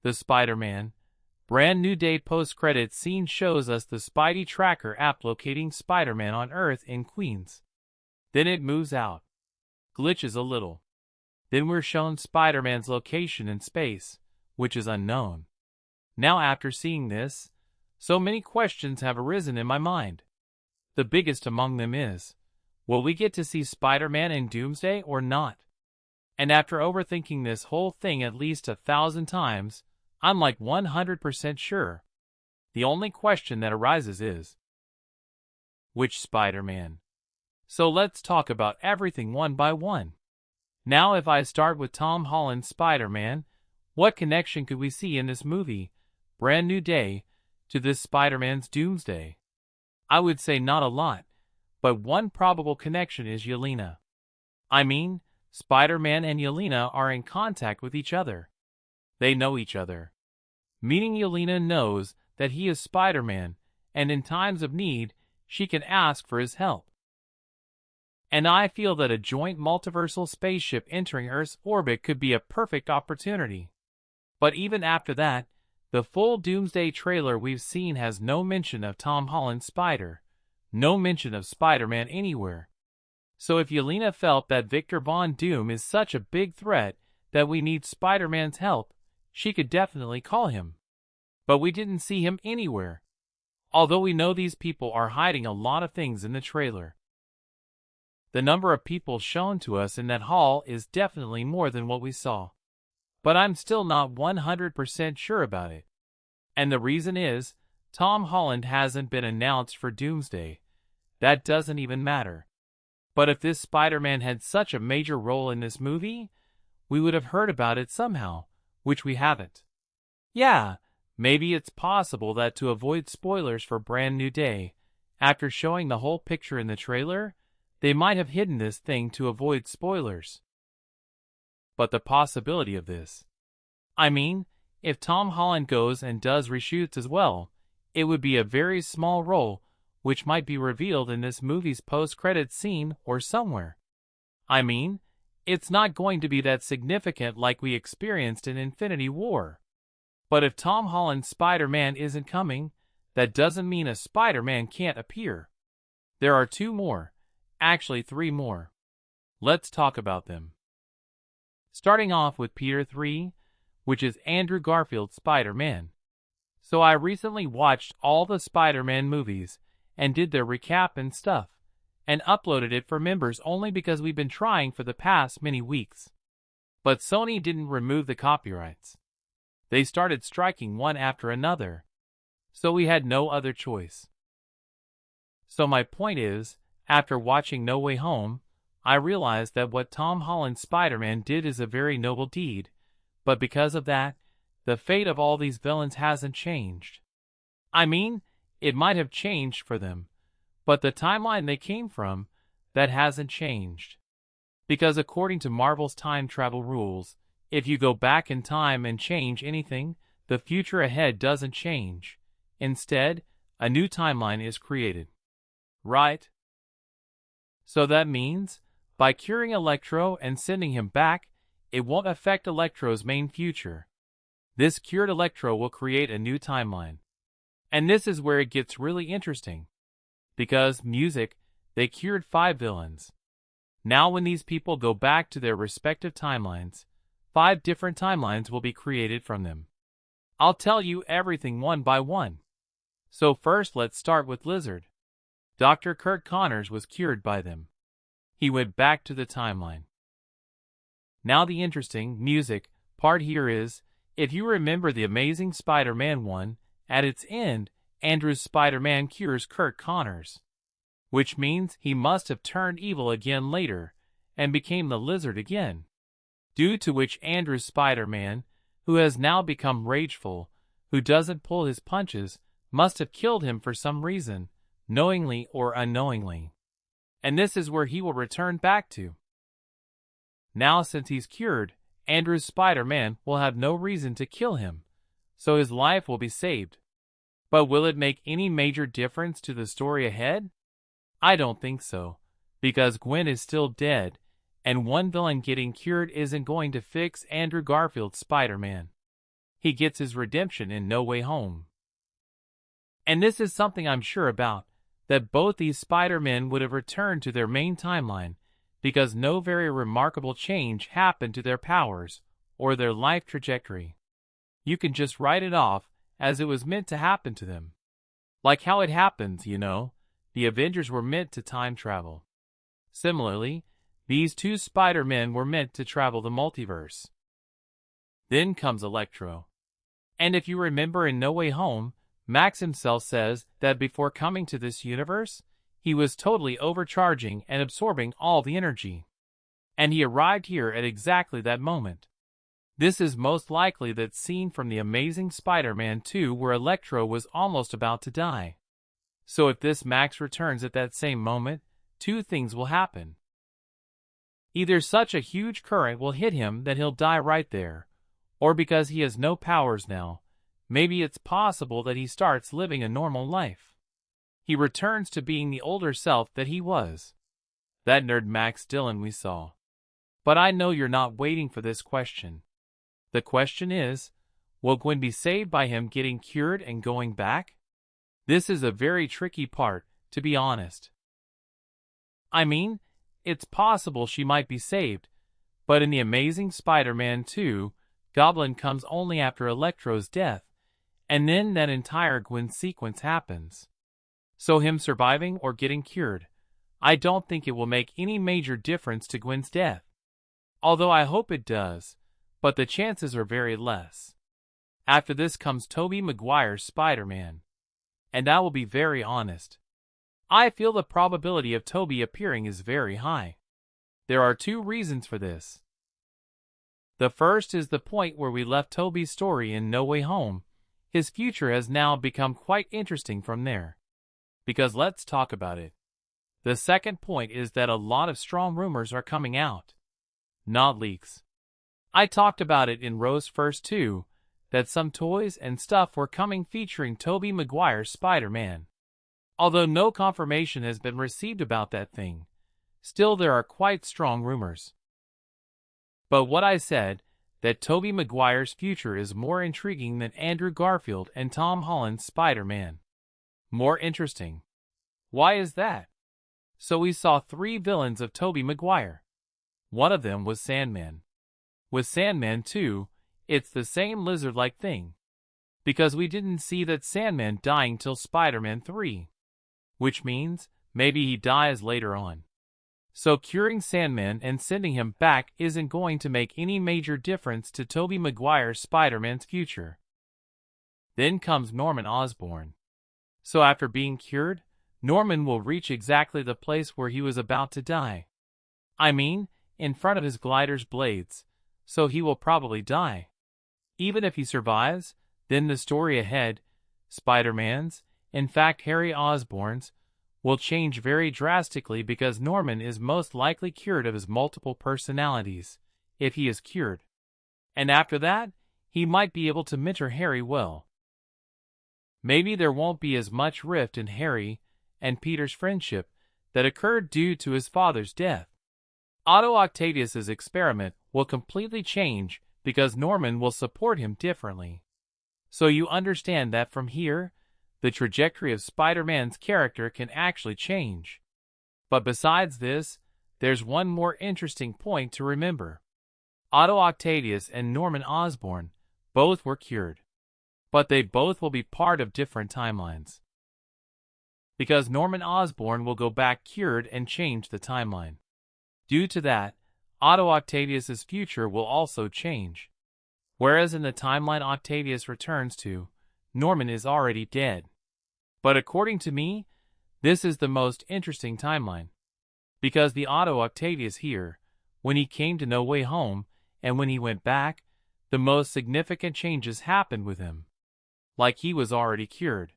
The Spider-Man Brand New Day post-credits scene shows us the Spidey Tracker app locating Spider-Man on Earth in Queens. Then it moves out, glitches a little. Then we're shown Spider-Man's location in space, which is unknown. Now after seeing this, so many questions have arisen in my mind. The biggest among them is, will we get to see Spider-Man in Doomsday or not? And after overthinking this whole thing at least 1,000 times, I'm like 100% sure. The only question that arises is, which Spider-Man? So let's talk about everything one by one. Now if I start with Tom Holland's Spider-Man, what connection could we see in this movie, Brand New Day, to this Spider-Man's Doomsday? I would say not a lot, but one probable connection is Yelena. I mean, Spider-Man and Yelena are in contact with each other. They know each other. Meaning Yelena knows that he is Spider-Man, and in times of need, she can ask for his help. And I feel that a joint multiversal spaceship entering Earth's orbit could be a perfect opportunity. But even after that, the full Doomsday trailer we've seen has no mention of Tom Holland's Spider, no mention of Spider-Man anywhere. So if Yelena felt that Victor Von Doom is such a big threat that we need Spider-Man's help, she could definitely call him. But we didn't see him anywhere. Although we know these people are hiding a lot of things in the trailer. The number of people shown to us in that hall is definitely more than what we saw. But I'm still not 100% sure about it. And the reason is, Tom Holland hasn't been announced for Doomsday. That doesn't even matter. But if this Spider-Man had such a major role in this movie, we would have heard about it somehow, which we haven't. Yeah, maybe it's possible that to avoid spoilers for Brand New Day, after showing the whole picture in the trailer, they might have hidden this thing to avoid spoilers. But the possibility of this. I mean, if Tom Holland goes and does reshoots as well, it would be a very small role, which might be revealed in this movie's post-credits scene or somewhere. I mean, it's not going to be that significant like we experienced in Infinity War. But if Tom Holland's Spider-Man isn't coming, that doesn't mean a Spider-Man can't appear. There are 2 more, actually 3 more. Let's talk about them. Starting off with Peter 3, which is Andrew Garfield's Spider-Man. So I recently watched all the Spider-Man movies and did their recap and stuff, and uploaded it for members only because we've been trying for the past many weeks. But Sony didn't remove the copyrights. They started striking one after another. So we had no other choice. So my point is, after watching No Way Home, I realized that what Tom Holland's Spider-Man did is a very noble deed, but because of that, the fate of all these villains hasn't changed. I mean, it might have changed for them, but the timeline they came from, that hasn't changed. Because according to Marvel's time travel rules, if you go back in time and change anything, the future ahead doesn't change. Instead, a new timeline is created. Right? So that means, by curing Electro and sending him back, it won't affect Electro's main future. This cured Electro will create a new timeline. And this is where it gets really interesting. Because, music, they cured 5 villains. Now when these people go back to their respective timelines, 5 different timelines will be created from them. I'll tell you everything one by one. So first let's start with Lizard. Dr. Kurt Connors was cured by them. He went back to the timeline. Now the interesting music part here is, if you remember the Amazing Spider-Man 1, at its end, Andrew's Spider-Man cures Kurt Connors. Which means he must have turned evil again later, and became the Lizard again. Due to which Andrew's Spider-Man, who has now become rageful, who doesn't pull his punches, must have killed him for some reason, knowingly or unknowingly. And this is where he will return back to. Now since he's cured, Andrew's Spider-Man will have no reason to kill him, so his life will be saved. But will it make any major difference to the story ahead? I don't think so, because Gwen is still dead, and one villain getting cured isn't going to fix Andrew Garfield's Spider-Man. he gets his redemption in No Way Home. And this is something I'm sure about, that both these Spider-Men would have returned to their main timeline, because no very remarkable change happened to their powers or their life trajectory. You can just write it off as it was meant to happen to them. Like how it happens, you know, the Avengers were meant to time travel. Similarly, these two Spider-Men were meant to travel the multiverse. Then comes Electro. And if you remember in No Way Home, Max himself says that before coming to this universe, he was totally overcharging and absorbing all the energy. And he arrived here at exactly that moment. This is most likely that scene from The Amazing Spider-Man 2 where Electro was almost about to die. So if this Max returns at that same moment, two things will happen. Either such a huge current will hit him that he'll die right there, or because he has no powers now, maybe it's possible that he starts living a normal life. He returns to being the older self that he was. That nerd Max Dillon we saw. But I know you're not waiting for this question. The question is, will Gwen be saved by him getting cured and going back? This is a very tricky part, to be honest. I mean, it's possible she might be saved, but in The Amazing Spider-Man 2, Goblin comes only after Electro's death, and then that entire Gwen sequence happens. So him surviving or getting cured, I don't think it will make any major difference to Gwen's death. Although I hope it does, but the chances are very less. After this comes Tobey Maguire's Spider-Man. And I will be very honest. I feel the probability of Tobey appearing is very high. There are two reasons for this. The first is the point where we left Tobey's story in No Way Home. His future has now become quite interesting from there. Because let's talk about it. The second point is that a lot of strong rumors are coming out. Not leaks. I talked about it in Rose First too, that some toys and stuff were coming featuring Tobey Maguire's Spider-Man. Although no confirmation has been received about that thing, still there are quite strong rumors. But what I said, that Tobey Maguire's future is more intriguing than Andrew Garfield and Tom Holland's Spider-Man. More interesting. Why is that? So we saw three villains of Tobey Maguire. One of them was Sandman. With Sandman 2, it's the same lizard-like thing. Because we didn't see that Sandman dying till Spider-Man 3. Which means, maybe he dies later on. So curing Sandman and sending him back isn't going to make any major difference to Tobey Maguire's Spider-Man's future. Then comes Norman Osborn. So after being cured, Norman will reach exactly the place where he was about to die. I mean, in front of his glider's blades, so he will probably die. Even if he survives, then the story ahead, Spider-Man's, in fact Harry Osborn's, will change very drastically because Norman is most likely cured of his multiple personalities, if he is cured. And after that, he might be able to mentor Harry well. Maybe there won't be as much rift in Harry and Peter's friendship that occurred due to his father's death. Otto Octavius's experiment will completely change because Norman will support him differently. So you understand that from here, the trajectory of Spider-Man's character can actually change. But besides this, there's one more interesting point to remember. Otto Octavius and Norman Osborn both were cured. But they both will be part of different timelines. Because Norman Osborn will go back cured and change the timeline. Due to that, Otto Octavius's future will also change. Whereas in the timeline Octavius returns to, Norman is already dead. But according to me, this is the most interesting timeline. Because the Otto Octavius here, when he came to No Way Home, and when he went back, the most significant changes happened with him. Like he was already cured.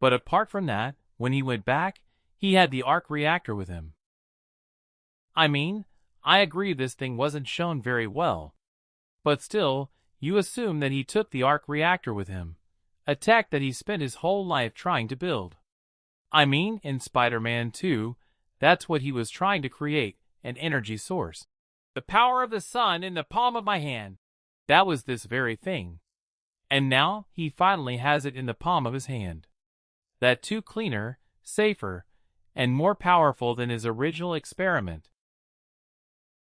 But apart from that, when he went back, he had the Arc Reactor with him. I mean, I agree this thing wasn't shown very well. But still, you assume that he took the Arc Reactor with him, a tech that he spent his whole life trying to build. I mean, in Spider-Man 2, that's what he was trying to create, an energy source. The power of the sun in the palm of my hand. That was this very thing. And now he finally has it in the palm of his hand. That too cleaner, safer, and more powerful than his original experiment.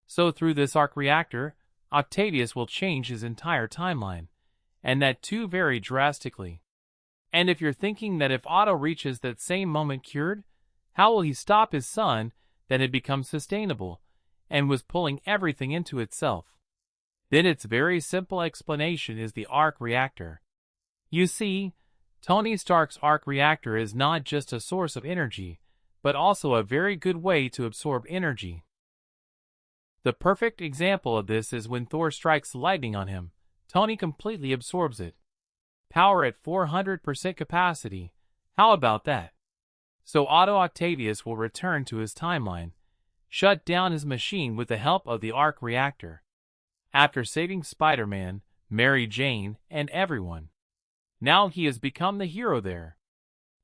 So through this Arc Reactor, Octavius will change his entire timeline, and that too very drastically. And if you're thinking that if Otto reaches that same moment cured, how will he stop his son that had become sustainable, and was pulling everything into itself? Then its very simple explanation is the Arc Reactor. You see, Tony Stark's Arc Reactor is not just a source of energy, but also a very good way to absorb energy. The perfect example of this is when Thor strikes lightning on him. Tony completely absorbs it. Power at 400% capacity. How about that? So Otto Octavius will return to his timeline, shut down his machine with the help of the Arc Reactor. After saving Spider-Man, Mary Jane, and everyone. Now he has become the hero there.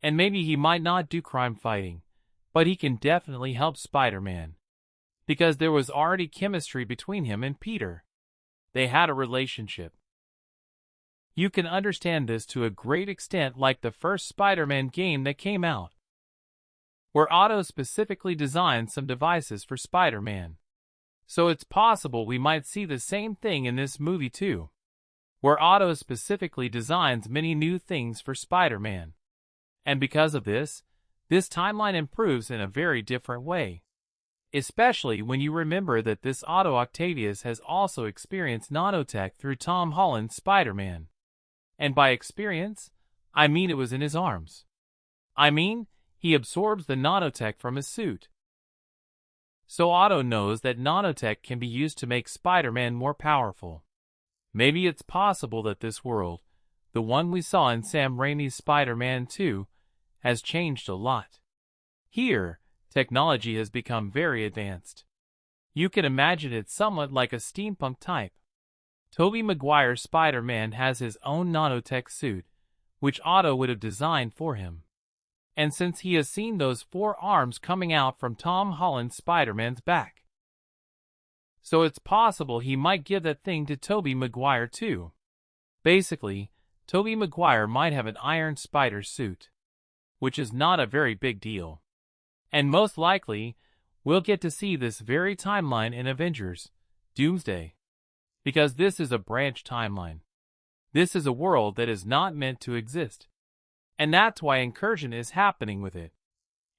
And maybe he might not do crime fighting, but he can definitely help Spider-Man. Because there was already chemistry between him and Peter. They had a relationship. You can understand this to a great extent like the first Spider-Man game that came out, where Otto specifically designed some devices for Spider-Man. So it's possible we might see the same thing in this movie too, where Otto specifically designs many new things for Spider-Man. And because of this timeline improves in a very different way. Especially when you remember that this Otto Octavius has also experienced nanotech through Tom Holland's Spider-Man. And by experience, I mean it was in his arms. I mean, he absorbs the nanotech from his suit. So Otto knows that nanotech can be used to make Spider-Man more powerful. Maybe it's possible that this world, the one we saw in Sam Raimi's Spider-Man 2, has changed a lot. Here, technology has become very advanced. You can imagine it somewhat like a steampunk type. Tobey Maguire's Spider-Man has his own nanotech suit, which Otto would have designed for him. And since he has seen those 4 arms coming out from Tom Holland's Spider-Man's back, so it's possible he might give that thing to Tobey Maguire too. Basically, Tobey Maguire might have an Iron Spider suit, which is not a very big deal. And most likely, we'll get to see this very timeline in Avengers, Doomsday. Because this is a branch timeline. This is a world that is not meant to exist. And that's why Incursion is happening with it.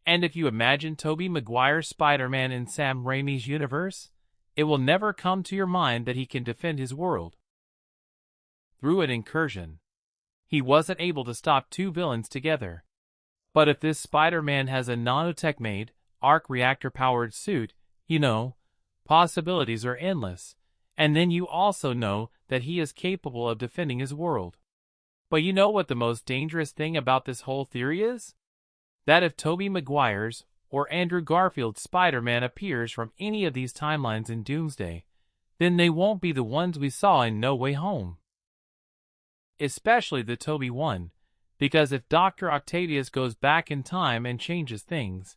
And if you imagine Tobey Maguire's Spider-Man in Sam Raimi's universe, it will never come to your mind that he can defend his world. Through an incursion, he wasn't able to stop 2 villains together. But if this Spider-Man has a nanotech-made, Arc Reactor-powered suit, you know, possibilities are endless. And then you also know that he is capable of defending his world. But you know what the most dangerous thing about this whole theory is? That if Tobey Maguire's or Andrew Garfield's Spider-Man appears from any of these timelines in Doomsday, then they won't be the ones we saw in No Way Home. Especially the Tobey one, because if Dr. Octavius goes back in time and changes things,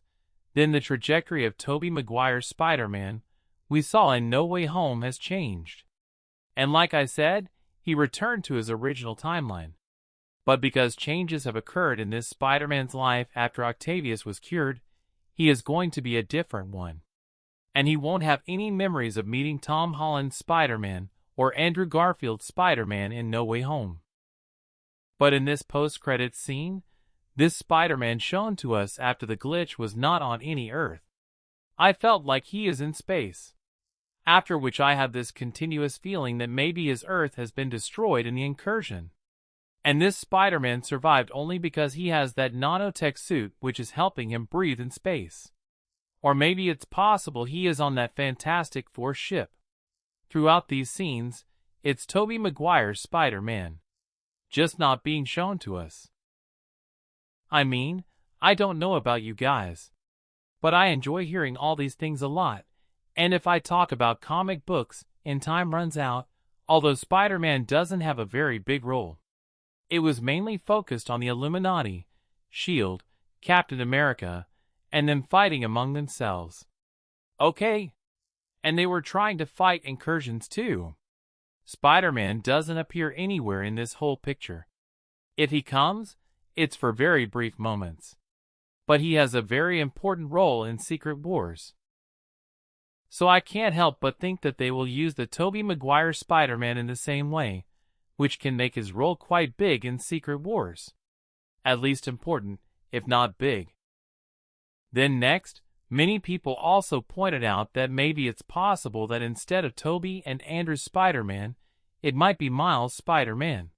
then the trajectory of Tobey Maguire's Spider-Man we saw in No Way Home has changed. And like I said, he returned to his original timeline. But because changes have occurred in this Spider-Man's life after Octavius was cured, he is going to be a different one. And he won't have any memories of meeting Tom Holland's Spider-Man or Andrew Garfield's Spider-Man in No Way Home. But in this post-credits scene, this Spider-Man shown to us after the glitch was not on any Earth. I felt like he is in space. After which I have this continuous feeling that maybe his Earth has been destroyed in the incursion. And this Spider-Man survived only because he has that nanotech suit which is helping him breathe in space. Or maybe it's possible he is on that Fantastic Four ship. Throughout these scenes, it's Tobey Maguire's Spider-Man, just not being shown to us. I mean, I don't know about you guys, but I enjoy hearing all these things a lot. And if I talk about comic books and time runs out, although Spider-Man doesn't have a very big role, it was mainly focused on the Illuminati, S.H.I.E.L.D., Captain America, and them fighting among themselves. Okay. And they were trying to fight incursions too. Spider-Man doesn't appear anywhere in this whole picture. If he comes, it's for very brief moments. But he has a very important role in Secret Wars. So I can't help but think that they will use the Tobey Maguire Spider-Man in the same way, which can make his role quite big in Secret Wars. At least important, if not big. Then next, many people also pointed out that maybe it's possible that instead of Tobey and Andrew's Spider-Man, it might be Miles' Spider-Man.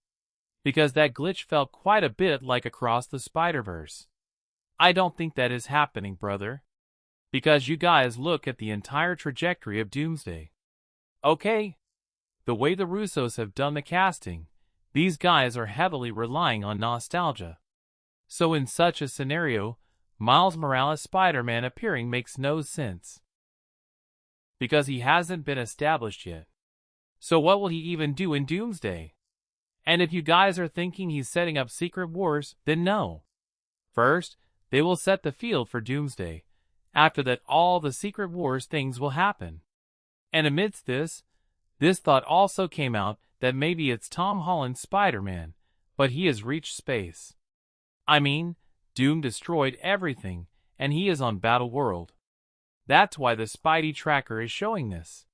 Because that glitch felt quite a bit like Across the Spider-Verse. I don't think that is happening, brother. Because you guys look at the entire trajectory of Doomsday. Okay, the way the Russos have done the casting, these guys are heavily relying on nostalgia. So in such a scenario, Miles Morales' Spider-Man appearing makes no sense. Because he hasn't been established yet. So what will he even do in Doomsday? And if you guys are thinking he's setting up Secret Wars, then no. First, they will set the field for Doomsday. After that, all the Secret Wars things will happen. And amidst this thought also came out that maybe it's Tom Holland's Spider-Man, but he has reached space. I mean, Doom destroyed everything, and he is on Battle World. That's why the Spidey Tracker is showing this.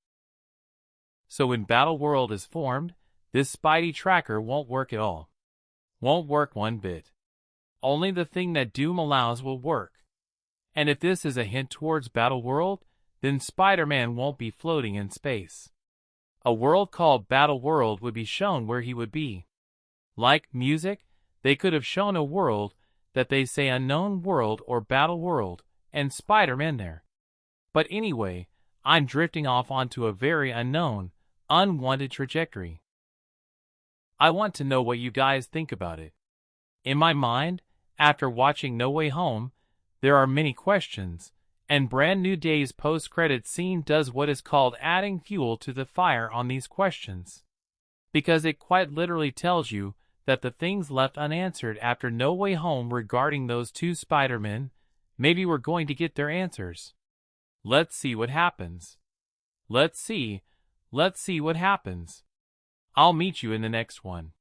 So when Battle World is formed, this Spidey Tracker won't work at all. Won't work one bit. Only the thing that Doom allows will work. And if this is a hint towards Battle World, then Spider-Man won't be floating in space. A world called Battle World would be shown where he would be. Like music, they could have shown a world that they say Unknown World or Battle World, and Spider-Man there. But anyway, I'm drifting off onto a very unknown, unwanted trajectory. I want to know what you guys think about it. In my mind, after watching No Way Home, there are many questions, and Brand New Day's post-credit scene does what is called adding fuel to the fire on these questions. Because it quite literally tells you that the things left unanswered after No Way Home regarding those two Spider-Men, maybe we're going to get their answers. Let's see what happens. Let's see what happens. I'll meet you in the next one.